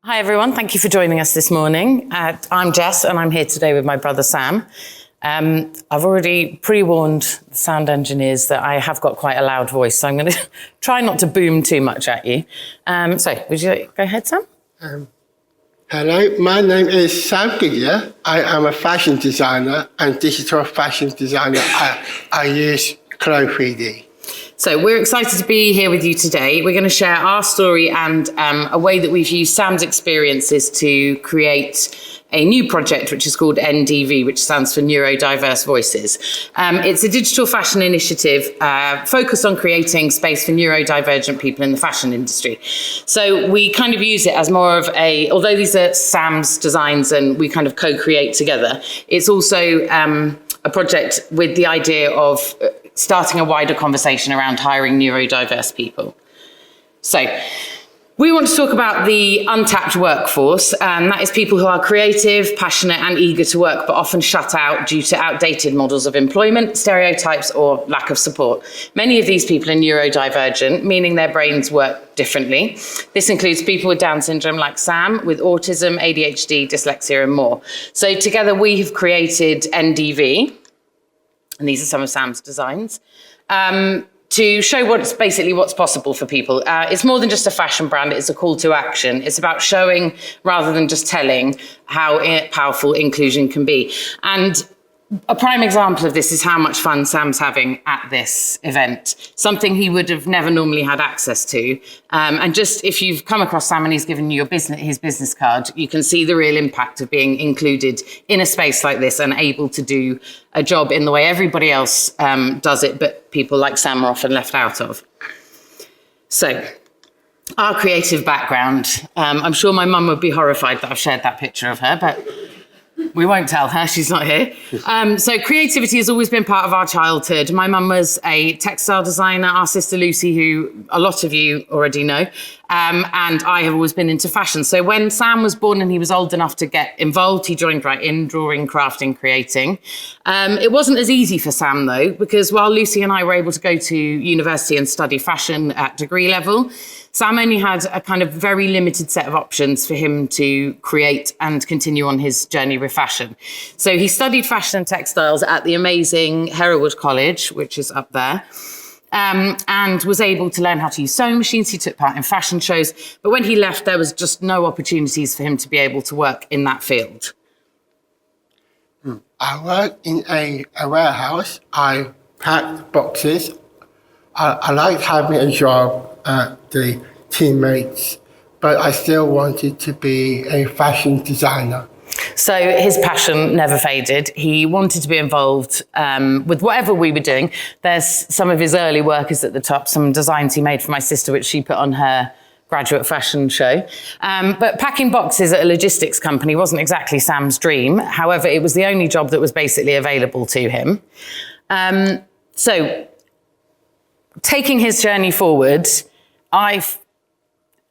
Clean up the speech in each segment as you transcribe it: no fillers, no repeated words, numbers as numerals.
Hi everyone, thank you for joining us this morning. I'm Jess and I'm here today with my brother Sam. I've already pre-warned the sound engineers that I have got quite a loud voice, so I'm going to try not to boom too much at you. So, would you go ahead, Sam? Hello, my name is Sam Goodyear. I am a fashion designer and digital fashion designer. I use Clo 3D. So we're excited to be here with you today. We're going to share our story and a way that we've used Sam's experiences to create a new project, which is called NDV, which stands for Neurodiverse Voices. It's a digital fashion initiative focused on creating space for neurodivergent people in the fashion industry. So we kind of use it as more of although these are Sam's designs and we kind of co-create together, it's also a project with the idea of starting a wider conversation around hiring neurodiverse people. So we want to talk about the untapped workforce, and that is people who are creative, passionate and eager to work, but often shut out due to outdated models of employment, stereotypes or lack of support. Many of these people are neurodivergent, meaning their brains work differently. This includes people with Down syndrome like Sam, with autism, ADHD, dyslexia and more. So together we have created NDV, and these are some of Sam's designs, to show what's possible for people. It's more than just a fashion brand, it's a call to action. It's about showing rather than just telling how powerful inclusion can be. And a prime example of this is how much fun Sam's having at this event, something he would have never normally had access to. And just if you've come across Sam and he's given you his business card, you can see the real impact of being included in a space like this and able to do a job in the way everybody else does it, but people like Sam are often left out of. So, our creative background. I'm sure my mum would be horrified that I've shared that picture of her, but we won't tell her, she's not here. So creativity has always been part of our childhood. My mum was a textile designer, our sister Lucy, who a lot of you already know, and I have always been into fashion. So when Sam was born and he was old enough to get involved, he joined right in, drawing, crafting, creating. It wasn't as easy for Sam though, because while Lucy and I were able to go to university and study fashion at degree level, Sam only had a kind of very limited set of options for him to create and continue on his journey with fashion. So he studied fashion and textiles at the amazing Hereward College, which is up there, and was able to learn how to use sewing machines. He took part in fashion shows, but when he left, there was just no opportunities for him to be able to work in that field. I work in a warehouse. I packed boxes. I liked having a job at the teammates, but I still wanted to be a fashion designer. So his passion never faded. He wanted to be involved with whatever we were doing. There's some of his early work is at the top, some designs he made for my sister, which she put on her graduate fashion show. But packing boxes at a logistics company wasn't exactly Sam's dream. However, it was the only job that was basically available to him. So taking his journey forward,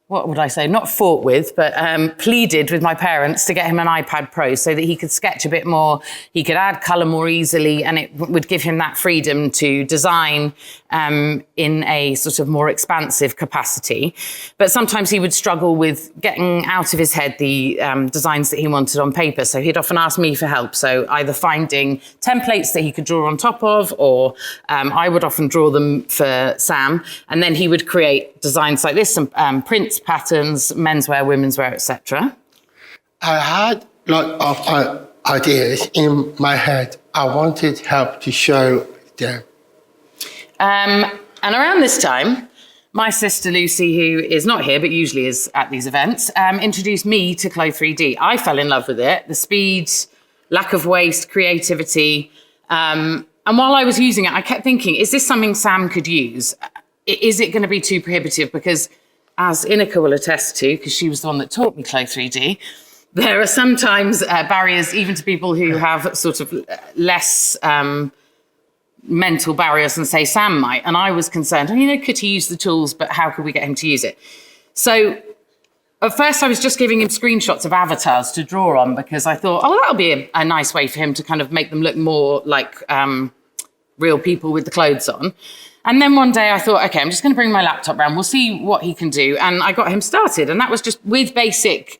not fought with, but pleaded with my parents to get him an iPad Pro so that he could sketch a bit more, he could add colour more easily, and it would give him that freedom to design in a sort of more expansive capacity. But sometimes he would struggle with getting out of his head the designs that he wanted on paper. So he'd often ask me for help. So either finding templates that he could draw on top of, or I would often draw them for Sam. And then he would create designs like this, some prints, patterns, menswear, womenswear, etc. I had a lot of ideas in my head. I wanted help to show them. And around this time, my sister Lucy, who is not here but usually is at these events, introduced me to Clo 3D. I fell in love with it. The speed, lack of waste, creativity. And while I was using it, I kept thinking, is this something Sam could use? Is it going to be too prohibitive? Because as Inika will attest to, because she was the one that taught me Clo 3D, there are sometimes barriers even to people who have sort of less mental barriers than, say, Sam might. And I was concerned, could he use the tools, but how could we get him to use it? So at first I was just giving him screenshots of avatars to draw on, because I thought, that'll be a nice way for him to kind of make them look more like real people with the clothes on. And then one day I thought, okay, I'm just going to bring my laptop round. We'll see what he can do. And I got him started. And that was just with basic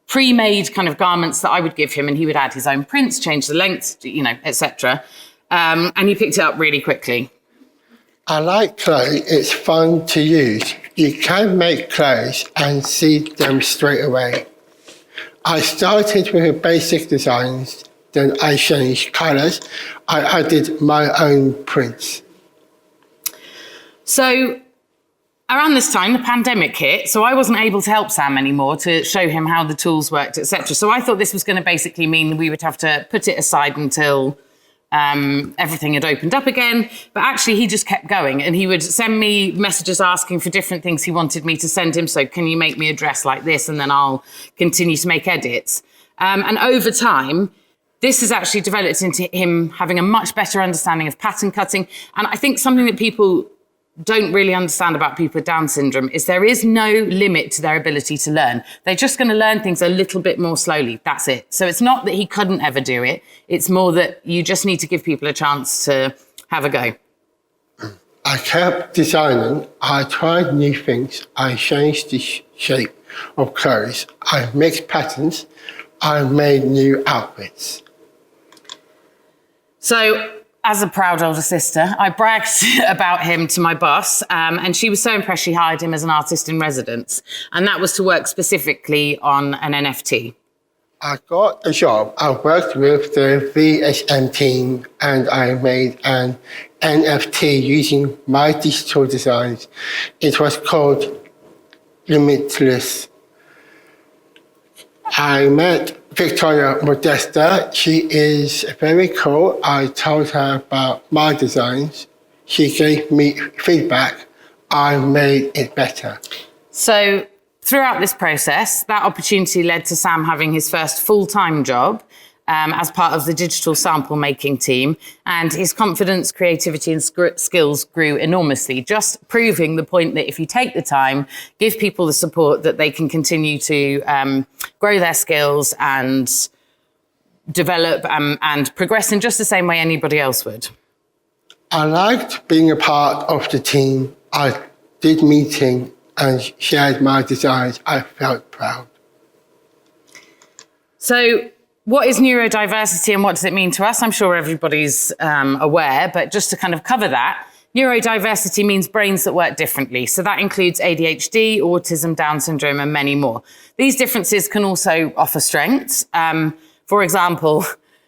pre-made kind of garments that I would give him. And he would add his own prints, change the length, etc. And he picked it up really quickly. I like clothes. It's fun to use. You can make clothes and see them straight away. I started with basic designs, then I changed colours. I added my own prints. So around this time, the pandemic hit, so I wasn't able to help Sam anymore to show him how the tools worked, etc. So I thought this was going to basically mean we would have to put it aside until everything had opened up again. But actually, he just kept going, and he would send me messages asking for different things he wanted me to send him. So can you make me a dress like this? And then I'll continue to make edits. And over time, this has actually developed into him having a much better understanding of pattern cutting. And I think something that people don't really understand about people with Down syndrome is there is no limit to their ability to learn. They're just going to learn things a little bit more slowly. That's it. So it's not that he couldn't ever do it. It's more that you just need to give people a chance to have a go. I kept designing. I tried new things. I changed the shape of clothes. I mixed patterns. I made new outfits. So as a proud older sister, I bragged about him to my boss, and she was so impressed she hired him as an artist in residence. And that was to work specifically on an NFT. I got a job. I worked with the VSM team and I made an NFT using my digital designs. It was called Limitless. I met Victoria Modesta. She is very cool. I told her about my designs. She gave me feedback. I made it better. So throughout this process, that opportunity led to Sam having his first full-time job as part of the digital sample making team. And his confidence, creativity and skills grew enormously, just proving the point that if you take the time, give people the support, that they can continue to grow their skills and develop and progress in just the same way anybody else would. I liked being a part of the team. I did meeting and shared my designs. I felt proud. So what is neurodiversity and what does it mean to us? I'm sure everybody's aware, but just to kind of cover that, neurodiversity means brains that work differently. So that includes ADHD, autism, Down syndrome, and many more. These differences can also offer strengths. For example,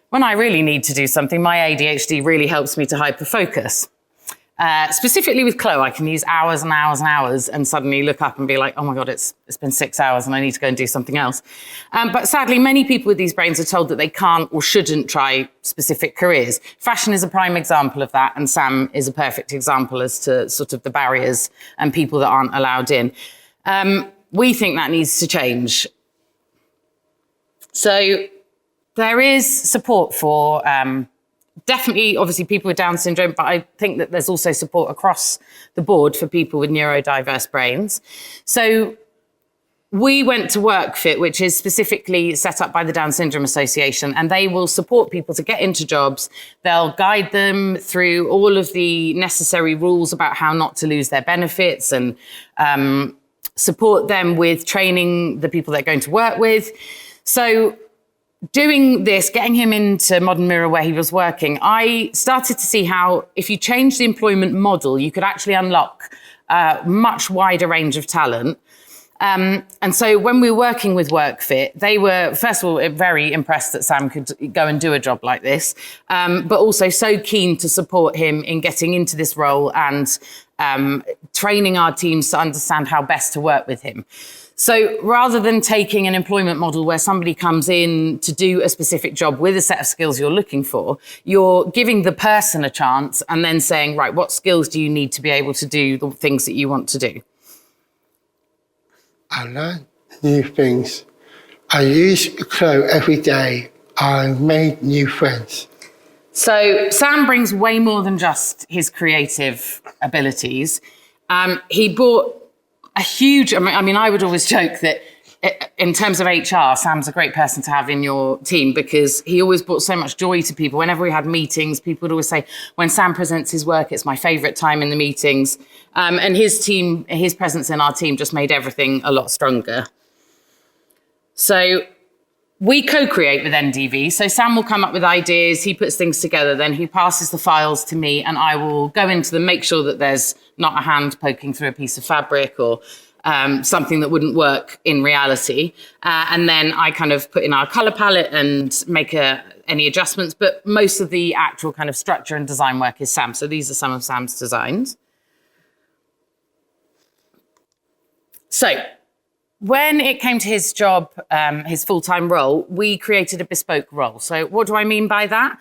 when I really need to do something, my ADHD really helps me to hyperfocus. Specifically with Chloe, I can use hours and hours and hours and suddenly look up and be like, oh my God, it's been 6 hours and I need to go and do something else. But sadly, many people with these brains are told that they can't or shouldn't try specific careers. Fashion is a prime example of that, and Sam is a perfect example as to sort of the barriers and people that aren't allowed in. We think that needs to change. So there is support for definitely, obviously, people with Down syndrome, but I think that there's also support across the board for people with neurodiverse brains. So we went to WorkFit, which is specifically set up by the Down Syndrome Association, and they will support people to get into jobs. They'll guide them through all of the necessary rules about how not to lose their benefits and support them with training the people they're going to work with. So doing this, getting him into Modern Mirror where he was working, I started to see how if you change the employment model, you could actually unlock a much wider range of talent. And so when we were working with WorkFit, they were, first of all, very impressed that Sam could go and do a job like this, but also so keen to support him in getting into this role and training our teams to understand how best to work with him. So rather than taking an employment model where somebody comes in to do a specific job with a set of skills you're looking for, you're giving the person a chance and then saying, right, what skills do you need to be able to do the things that you want to do? I learned new things. I use Chloe every day. I made new friends. So Sam brings way more than just his creative abilities. He brought a huge, I mean, I would always joke that in terms of HR, Sam's a great person to have in your team because he always brought so much joy to people. Whenever we had meetings, people would always say, when Sam presents his work, it's my favourite time in the meetings. And his presence in our team just made everything a lot stronger. So we co-create with NDV. So Sam will come up with ideas, he puts things together, then he passes the files to me and I will go into them, make sure that there's not a hand poking through a piece of fabric or something that wouldn't work in reality. And then I kind of put in our colour palette and make any adjustments. But most of the actual kind of structure and design work is Sam. So these are some of Sam's designs. So when it came to his job, his full-time role, we created a bespoke role. So what do I mean by that?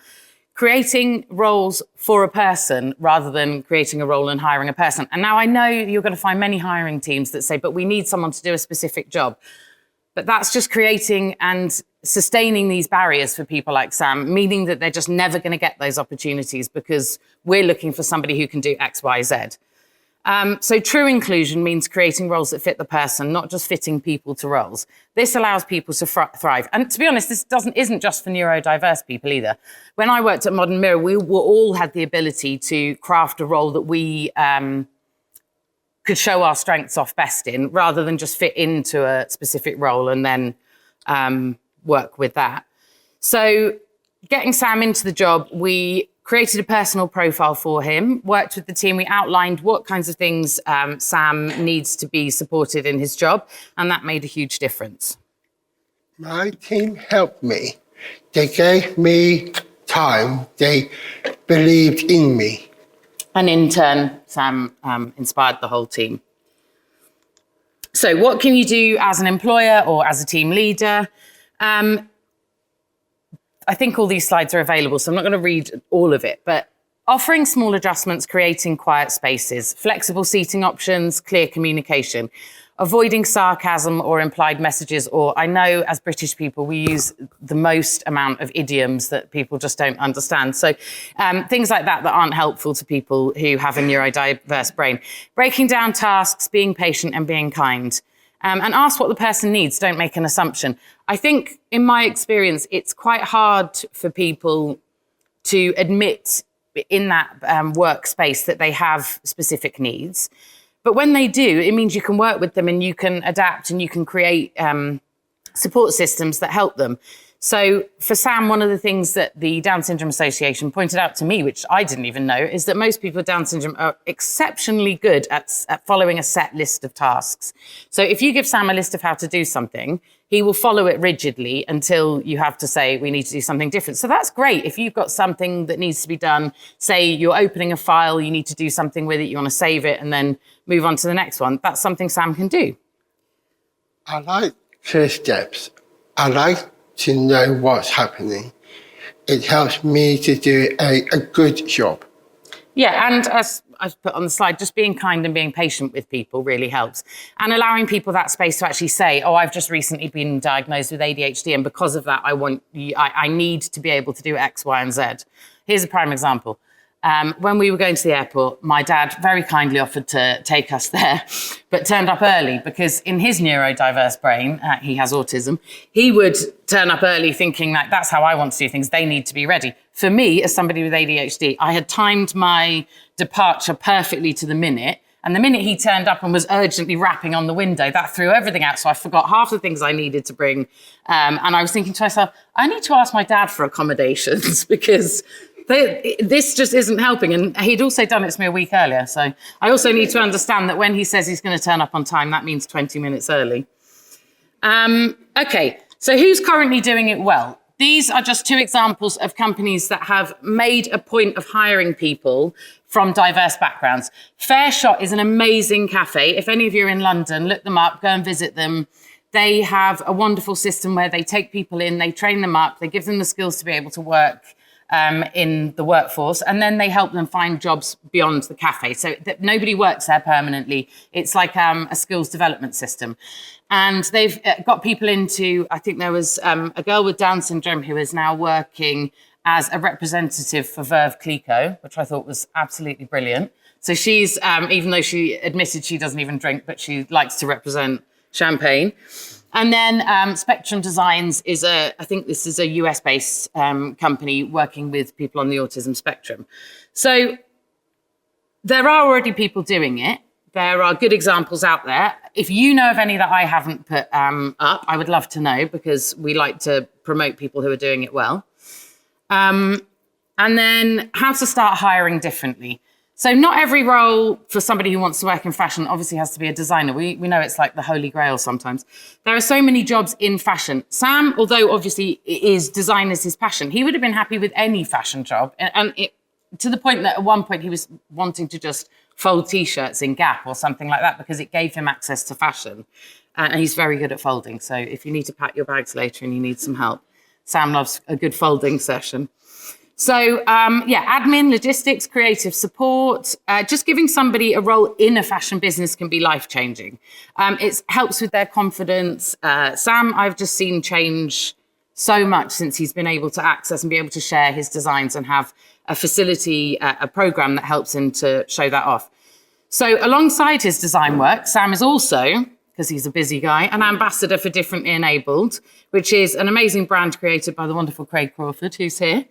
Creating roles for a person rather than creating a role and hiring a person. And now I know you're going to find many hiring teams that say, but we need someone to do a specific job. But that's just creating and sustaining these barriers for people like Sam, meaning that they're just never going to get those opportunities because we're looking for somebody who can do X, Y, Z. So true inclusion means creating roles that fit the person, not just fitting people to roles. This allows people to thrive. And to be honest, this isn't just for neurodiverse people either. When I worked at Modern Mirror, we all had the ability to craft a role that we could show our strengths off best in, rather than just fit into a specific role and then work with that. So getting Sam into the job, we created a personal profile for him, worked with the team. We outlined what kinds of things Sam needs to be supported in his job, and that made a huge difference. My team helped me. They gave me time. They believed in me. And in turn, Sam inspired the whole team. So what can you do as an employer or as a team leader? I think all these slides are available, so I'm not going to read all of it, but offering small adjustments, creating quiet spaces, flexible seating options, clear communication, avoiding sarcasm or implied messages, or I know as British people, we use the most amount of idioms that people just don't understand. So things like that aren't helpful to people who have a neurodiverse brain. Breaking down tasks, being patient and being kind. And ask what the person needs, don't make an assumption. I think, in my experience, it's quite hard for people to admit in that workspace that they have specific needs. But when they do, it means you can work with them and you can adapt and you can create support systems that help them. So for Sam, one of the things that the Down Syndrome Association pointed out to me, which I didn't even know, is that most people with Down syndrome are exceptionally good at following a set list of tasks. So if you give Sam a list of how to do something, he will follow it rigidly until you have to say, we need to do something different. So that's great. If you've got something that needs to be done, say you're opening a file, you need to do something with it, you want to save it and then move on to the next one. That's something Sam can do. I like clear steps. I like to know what's happening. It helps me to do a good job. Yeah, and as I've put on the slide, just being kind and being patient with people really helps. And allowing people that space to actually say, oh, I've just recently been diagnosed with ADHD, and because of that, I need to be able to do X, Y, and Z. Here's a prime example. When we were going to the airport, my dad very kindly offered to take us there, but turned up early because in his neurodiverse brain, he has autism, he would turn up early thinking like, that's how I want to do things. They need to be ready. For me, as somebody with ADHD, I had timed my departure perfectly to the minute. And the minute he turned up and was urgently rapping on the window, that threw everything out. So I forgot half the things I needed to bring. And I was thinking to myself, I need to ask my dad for accommodations because this just isn't helping. And he'd also done it to me a week earlier. So I also need to understand that when he says he's going to turn up on time, that means 20 minutes early. Okay, so who's currently doing it well? These are just two examples of companies that have made a point of hiring people from diverse backgrounds. Fair Shot is an amazing cafe. If any of you are in London, look them up, go and visit them. They have a wonderful system where they take people in, they train them up, they give them the skills to be able to work in the workforce, and then they help them find jobs beyond the cafe. So that nobody works there permanently. It's like a skills development system. And they've got people into, I think there was a girl with Down syndrome who is now working as a representative for Veuve Clicquot, which I thought was absolutely brilliant. So she's, even though she admitted she doesn't even drink, but she likes to represent champagne. And then Spectrum Designs is I think this is a US-based company working with people on the autism spectrum. So there are already people doing it. There are good examples out there. If you know of any that I haven't put up, I would love to know, because we like to promote people who are doing it well. And then how to start hiring differently. So not every role for somebody who wants to work in fashion obviously has to be a designer. We know it's like the holy grail sometimes. There are so many jobs in fashion. Sam, although obviously design is his passion, he would have been happy with any fashion job. To the point that at one point he was wanting to just fold T-shirts in Gap or something like that, because it gave him access to fashion. And he's very good at folding. So if you need to pack your bags later and you need some help, Sam loves a good folding session. So, admin, logistics, creative support, just giving somebody a role in a fashion business can be life-changing. It helps with their confidence. Sam, I've just seen change so much since he's been able to access and be able to share his designs and have a facility, a program that helps him to show that off. So alongside his design work, Sam is also, because he's a busy guy, an ambassador for Differently Enabled, which is an amazing brand created by the wonderful Craig Crawford, who's here.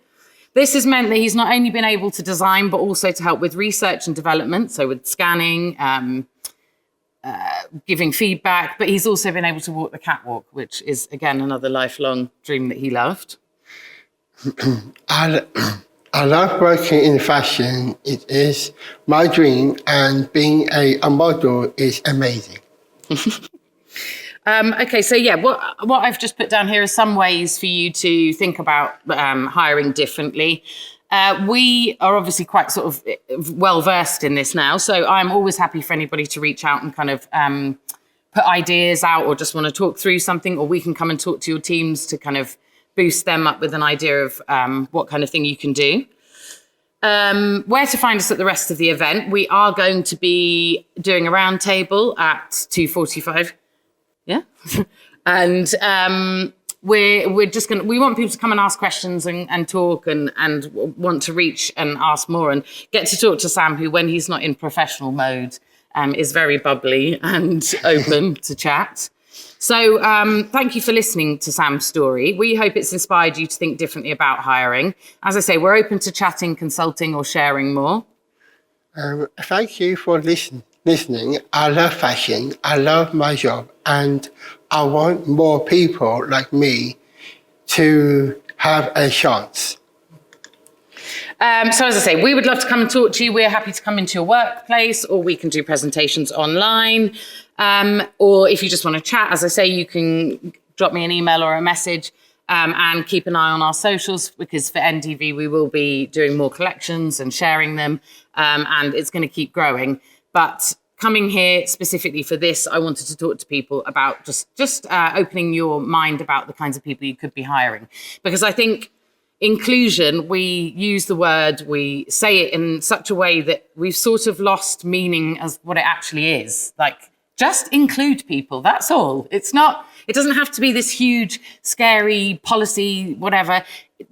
This has meant that he's not only been able to design, but also to help with research and development, so with scanning, giving feedback, but he's also been able to walk the catwalk, which is, again, another lifelong dream that he loved. I love working in fashion. It is my dream, and being a model is amazing. Okay, so yeah, what I've just put down here are some ways for you to think about hiring differently. We are obviously quite sort of well-versed in this now, so I'm always happy for anybody to reach out and kind of put ideas out, or just want to talk through something, or we can come and talk to your teams to kind of boost them up with an idea of what kind of thing you can do. Where to find us at the rest of the event. We are going to be doing a roundtable at 2:45. Yeah. And we want people to come and ask questions and talk and want to reach and ask more and get to talk to Sam, who, when he's not in professional mode, is very bubbly and open to chat. So thank you for listening to Sam's story. We hope it's inspired you to think differently about hiring. As I say, we're open to chatting, consulting, or sharing more. Thank you for listening. I love fashion. I love my job, and I want more people like me to have a chance. So as I say, we would love to come and talk to you. We're happy to come into your workplace, or we can do presentations online. Or if you just want to chat, as I say, you can drop me an email or a message, and keep an eye on our socials, because for NDV, we will be doing more collections and sharing them, and it's going to keep growing. But coming here specifically for this, I wanted to talk to people about just opening your mind about the kinds of people you could be hiring. Because I think inclusion, we use the word, we say it in such a way that we've sort of lost meaning as what it actually is. Like, just include people, that's all. It doesn't have to be this huge, scary policy, whatever.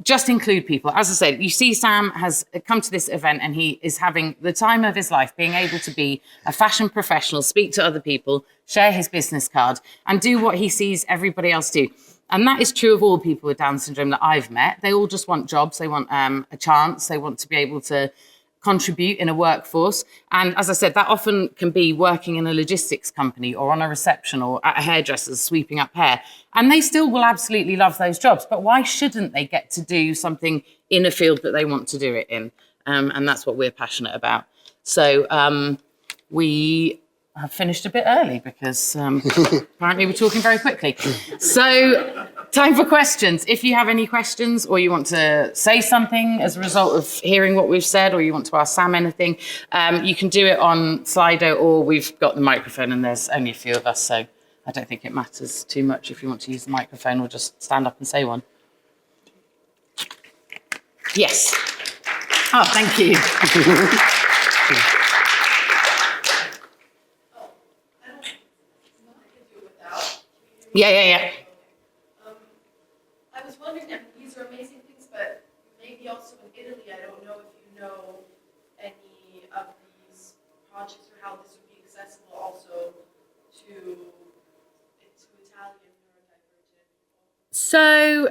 Just include people. As I said, you see Sam has come to this event and he is having the time of his life, being able to be a fashion professional, speak to other people, share his business card, and do what he sees everybody else do. And that is true of all people with Down syndrome that I've met. They all just want jobs. They want a chance. They want to be able to contribute in a workforce. And as I said, that often can be working in a logistics company or on a reception or at a hairdresser's sweeping up hair. And they still will absolutely love those jobs. But why shouldn't they get to do something in a field that they want to do it in? And that's what we're passionate about. So we have finished a bit early because apparently we're talking very quickly. So time for questions. If you have any questions, or you want to say something as a result of hearing what we've said, or you want to ask Sam anything, you can do it on Slido, or we've got the microphone and there's only a few of us, so I don't think it matters too much if you want to use the microphone, or just stand up and say one. Yes. Oh, thank you. Yeah. I was wondering, these are amazing things, but maybe also in Italy, I don't know if you know any of these projects or how this would be accessible also to Italian So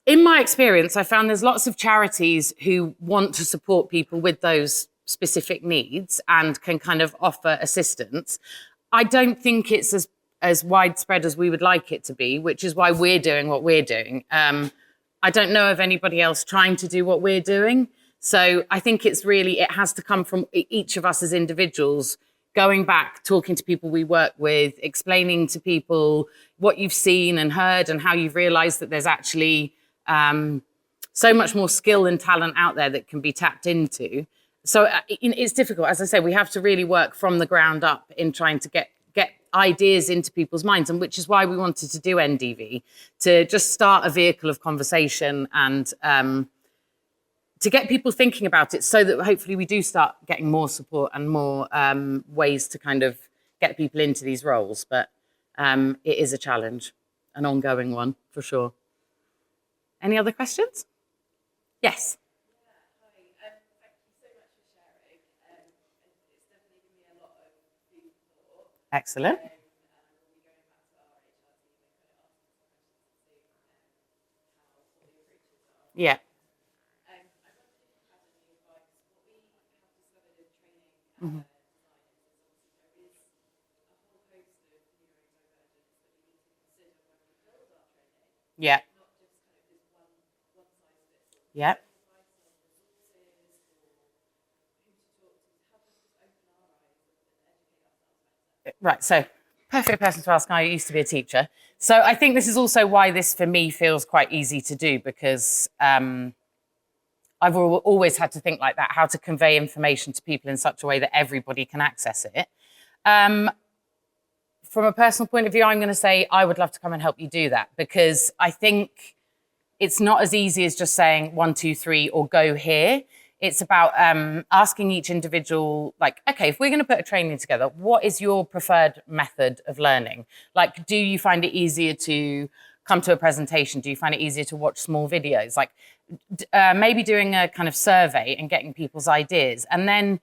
in my experience, I found there's lots of charities who want to support people with those specific needs and can kind of offer assistance. I don't think it's as widespread as we would like it to be, which is why we're doing what we're doing. I don't know of anybody else trying to do what we're doing. So I think it has to come from each of us as individuals, going back, talking to people we work with, explaining to people what you've seen and heard and how you've realized that there's actually so much more skill and talent out there that can be tapped into. So it's difficult. As I say, we have to really work from the ground up in trying to get ideas into people's minds, and which is why we wanted to do NDV, to just start a vehicle of conversation and to get people thinking about it, so that hopefully we do start getting more support and more ways to kind of get people into these roles. But it is a challenge, an ongoing one for sure. Any other questions? Yes. Excellent. Yeah. Mm-hmm. Yeah. Yeah. Right. So perfect person to ask. I used to be a teacher. So I think this is also why this for me feels quite easy to do, because I've always had to think like that, how to convey information to people in such a way that everybody can access it. From a personal point of view, I'm going to say I would love to come and help you do that, because I think it's not as easy as just saying 1, 2, 3 or go here. It's about asking each individual, like, okay, if we're going to put a training together, what is your preferred method of learning? Like, do you find it easier to come to a presentation? Do you find it easier to watch small videos? Like maybe doing a kind of survey and getting people's ideas. And then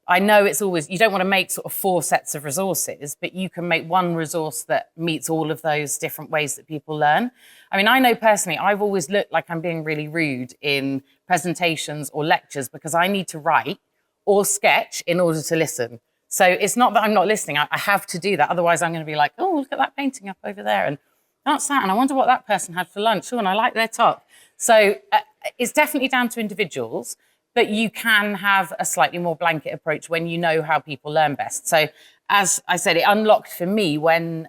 I know it's always, you don't want to make sort of 4 sets of resources, but you can make one resource that meets all of those different ways that people learn. I mean, I know personally, I've always looked like I'm being really rude in presentations or lectures because I need to write or sketch in order to listen. So it's not that I'm not listening. I have to do that. Otherwise, I'm going to be like, oh, look at that painting up over there. And that's that. And I wonder what that person had for lunch. Oh, and I like their top. So it's definitely down to individuals. But you can have a slightly more blanket approach when you know how people learn best. So as I said, it unlocked for me when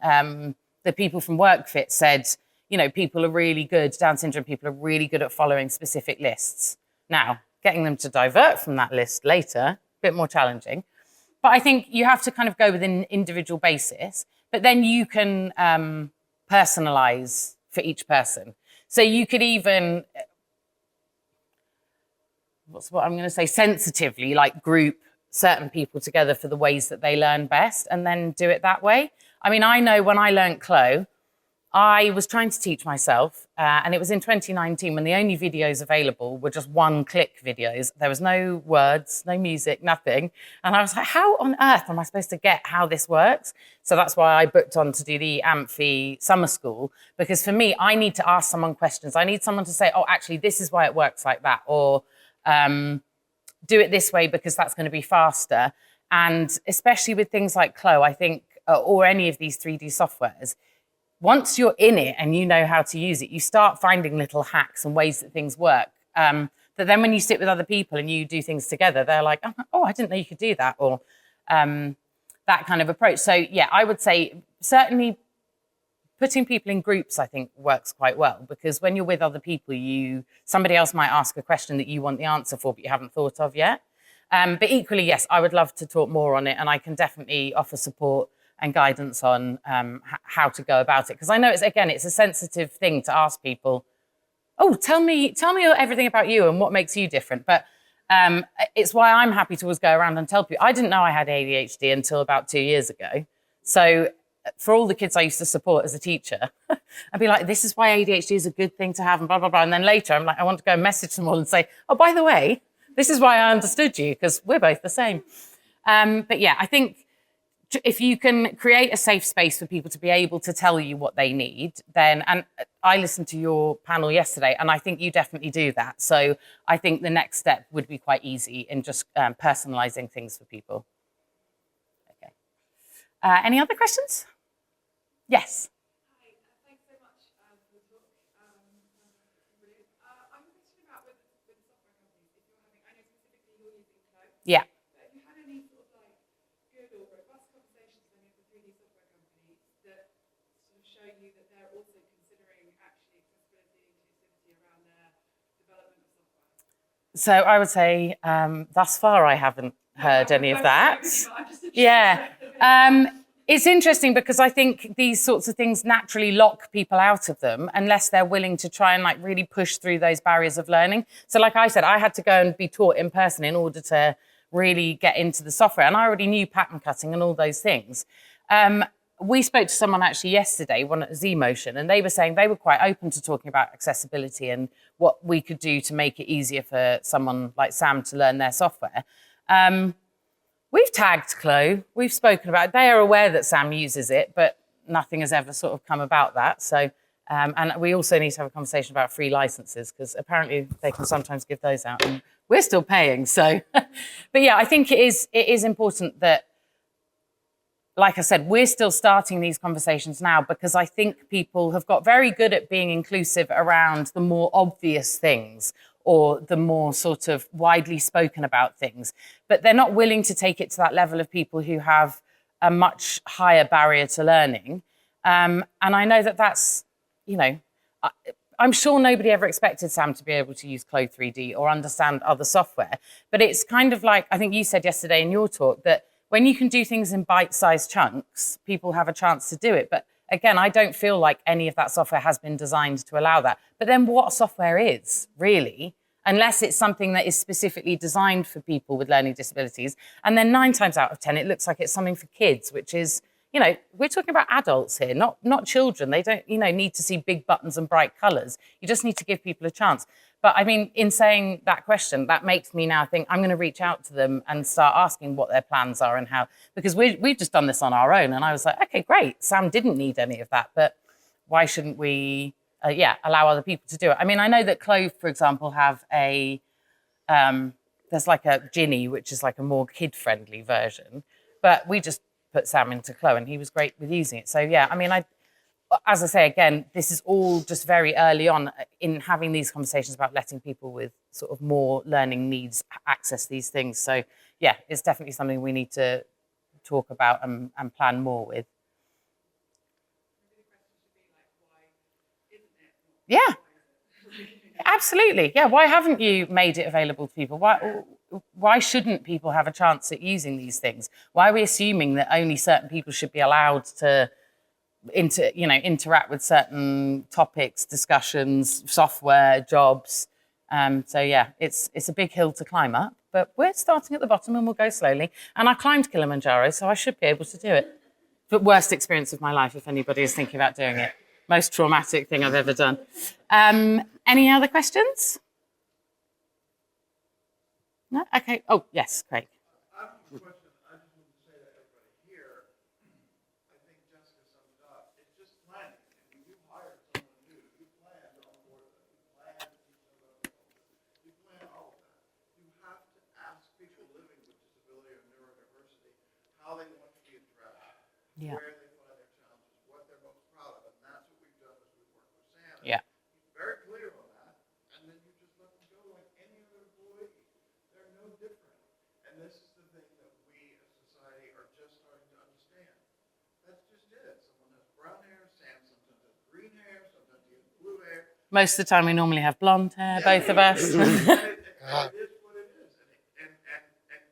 the people from WorkFit said, you know, people are really good, Down syndrome people are really good at following specific lists. Now, getting them to divert from that list later, a bit more challenging. But I think you have to kind of go with an individual basis, but then you can personalize for each person. So you could even, what I'm going to say, sensitively, like group certain people together for the ways that they learn best and then do it that way. I mean, I know when I learned Clo, I was trying to teach myself and it was in 2019 when the only videos available were just 1-click videos. There was no words, no music, nothing. And I was like, how on earth am I supposed to get how this works? So that's why I booked on to do the Amphi summer school, because for me, I need to ask someone questions. I need someone to say, oh, actually, this is why it works like that. Or do it this way because that's going to be faster. And especially with things like Clo, I think, or any of these 3D softwares, once you're in it and you know how to use it, you start finding little hacks and ways that things work. That then when you sit with other people and you do things together, they're like, oh, I didn't know you could do that, or that kind of approach. So yeah, I would say certainly putting people in groups, I think, works quite well, because when you're with other people, somebody else might ask a question that you want the answer for, but you haven't thought of yet. But equally, yes, I would love to talk more on it, and I can definitely offer support and guidance on how to go about it. Because I know it's a sensitive thing to ask people, oh, tell me everything about you and what makes you different. But it's why I'm happy to always go around and tell people. I didn't know I had ADHD until about 2 years ago. So for all the kids I used to support as a teacher, I'd be like, this is why ADHD is a good thing to have and blah, blah, blah. And then later I'm like, I want to go and message them all and say, oh, by the way, this is why I understood you, because we're both the same. But yeah, I think if you can create a safe space for people to be able to tell you what they need, then, and I listened to your panel yesterday, and I think you definitely do that. So I think the next step would be quite easy in just personalizing things for people. Okay. Any other questions? Yes. Hi, thanks so much for the talk. Brilliant. I have a question about with software companies. If you're having, I know specifically you're using Code. Yeah. But have you had any sort of like good or robust conversations with any of the 3D software companies that sort of show you that they're also considering actually accessibility and inclusivity around their development of software? So I would say thus far I haven't heard any of that. Yeah. It's interesting because I think these sorts of things naturally lock people out of them unless they're willing to try and like really push through those barriers of learning. So like I said, I had to go and be taught in person in order to really get into the software. And I already knew pattern cutting and all those things. We spoke to someone actually yesterday, one at Z-Motion, and they were saying they were quite open to talking about accessibility and what we could do to make it easier for someone like Sam to learn their software. We've tagged Chloe, we've spoken about it. They are aware that Sam uses it, but nothing has ever sort of come about that. So, and we also need to have a conversation about free licenses because apparently they can sometimes give those out and we're still paying. So, but yeah, I think it is important that, like I said, we're still starting these conversations now because I think people have got very good at being inclusive around the more obvious things or the more sort of widely spoken about things, but they're not willing to take it to that level of people who have a much higher barrier to learning. And I know that that's, you know, I'm sure nobody ever expected Sam to be able to use Clothes 3D or understand other software, but it's kind of like, I think you said yesterday in your talk that when you can do things in bite-sized chunks, people have a chance to do it. But again, I don't feel like any of that software has been designed to allow that. But then what software is, really, unless it's something that is specifically designed for people with learning disabilities. And then 9 times out of 10, it looks like it's something for kids, which is, you know, we're talking about adults here, not children. They don't, you know, need to see big buttons and bright colors. You just need to give people a chance. But I mean, in saying that question, that makes me now think I'm going to reach out to them and start asking what their plans are and how, because we've just done this on our own. And I was like, okay, great. Sam didn't need any of that, but why shouldn't we, allow other people to do it? I mean, I know that Clove, for example, have there's like a Ginny, which is like a more kid-friendly version, but we just put Sam into Clove and he was great with using it. So yeah, I mean, as I say, again, this is all just very early on in having these conversations about letting people with sort of more learning needs access these things. So yeah, it's definitely something we need to talk about and plan more with. Yeah, absolutely. Yeah, why haven't you made it available to people? Why shouldn't people have a chance at using these things? Why are we assuming that only certain people should be allowed to interact with certain topics, discussions, software, jobs? So yeah, it's a big hill to climb up, but we're starting at the bottom and we'll go slowly. And I climbed Kilimanjaro, so I should be able to do it. But worst experience of my life, if anybody is thinking about doing it. Most traumatic thing I've ever done. Any other questions? No? Okay. Oh, yes, Craig. I have a question. I just want to say to everybody here, I think Jessica summed it up. It's just planning. And when you hire someone new, you plan to onboard them. You plan to teach them about the culture. You plan all of that. You have to ask people living with disability or neurodiversity how they want to be addressed, Yeah. where they find their challenges, what they're most proud of. And that's what we've done as we've worked with Sam. Yeah. He's very clear on that. And then you just let them go like any other employee. They're no different. And this is the thing that we as society are just starting to understand. That's just it. Someone has brown hair, Sam sometimes has green hair, sometimes he has blue hair. Most of the time we normally have blonde hair, both of us. It is what it is. And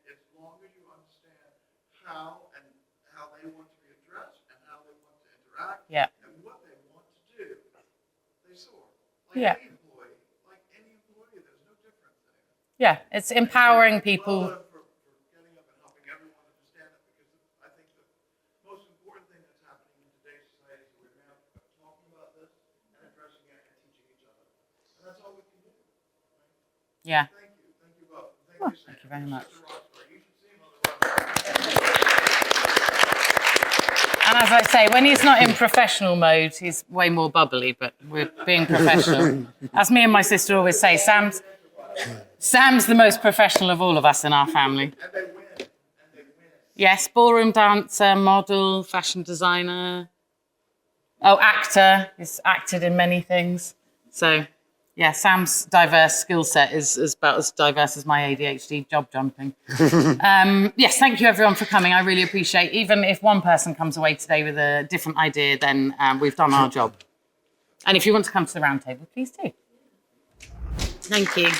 as long as you understand how they want to be addressed and how they want to interact Yeah. and what they want to do, they soar. Yeah. Like any employee, there's no difference there. Yeah, it's empowering Well people. done for getting up and helping everyone understand it, because I think the most important thing that's happening in today's society is we're now talking about this and addressing it and teaching each other. And that's all we can do. Right? Yeah. Thank you. Thank you both. Oh, Thank you, Sam. thank you very much. Mr. Roxbury. You should see him on the website. And as I say, when he's not in professional mode, he's way more bubbly, but we're being professional. As me and my sister always say, Sam's the most professional of all of us in our family. And they win. Yes, ballroom dancer, model, fashion designer. Oh, actor. He's acted in many things. So, yeah, Sam's diverse skill set is about as diverse as my ADHD job jumping. Yes, thank you everyone for coming. I really appreciate, even if one person comes away today with a different idea, then we've done our job. And if you want to come to the round table, please do. Thank you.